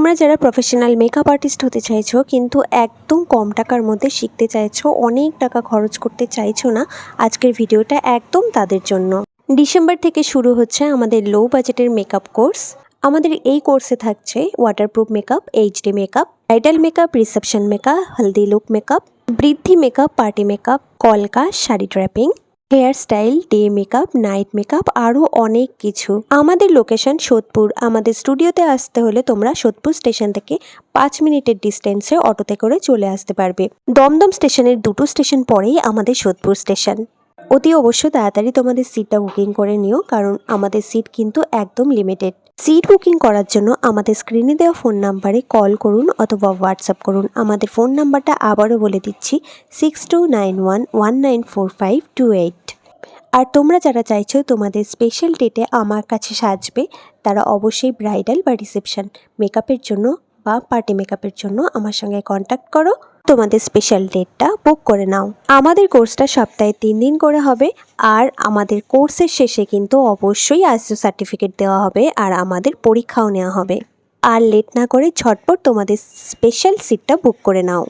তোমরা যারা professional makeup artist হতে চাইছো কিন্তু একদম কম টাকার মধ্যে শিখতে চাইছো, অনেক টাকা খরচ করতে চাইছো না, আজকের ভিডিওটা একদম তাদের জন্য। ডিসেম্বর থেকে শুরু হচ্ছে আমাদের লো বাজেটের মেকআপ কোর্স। আমাদের এই কোর্সে থাকছে waterproof makeup, HD makeup, bridal makeup, reception makeup, haldi look makeup, বৃদ্ধি মেকআপ, পার্টি মেকআপ, কলকা, sari draping, hairstyle, day makeup, night makeup, আরও অনেক কিছু। আমাদের লোকেশন সোদপুর। আমাদের স্টুডিওতে আসতে হলে তোমরা সোদপুর স্টেশন থেকে 5 মিনিটের ডিস্টেন্সে অটোতে করে চলে আসতে পারবে। দমদম স্টেশনের 2টো স্টেশন পরেই আমাদের সোদপুর স্টেশন। অতি অবশ্য তাড়াতাড়ি তোমাদের সিটটা বুকিং করে নিও, কারণ আমাদের সিট কিন্তু একদম লিমিটেড। সিট বুকিং করার জন্য আমাদের স্ক্রিনে দেওয়া ফোন নাম্বারে কল করুন অথবা হোয়াটসঅ্যাপ করুন। আমাদের ফোন নাম্বারটা আবারও বলে দিচ্ছি, 6291194528। আর তোমরা যারা চাইছো তোমাদের স্পেশাল ডেটে আমার কাছে সাজবে, তারা অবশ্যই ব্রাইডাল বা রিসেপশন মেকআপের জন্য বা পার্টি মেকআপের জন্য আমার সঙ্গে কন্ট্যাক্ট করো, তোমাদের স্পেশাল ডেটটা বুক করে নাও। আমাদের কোর্সটা সপ্তাহে 3 দিন করে হবে, আর আমাদের কোর্সের শেষে কিন্তু অবশ্যই আইএসও সার্টিফিকেট দেওয়া হবে আর আমাদের পরীক্ষাও নেওয়া হবে। আর লেট না করে ঝটপট তোমাদের স্পেশাল সিটটা বুক করে নাও।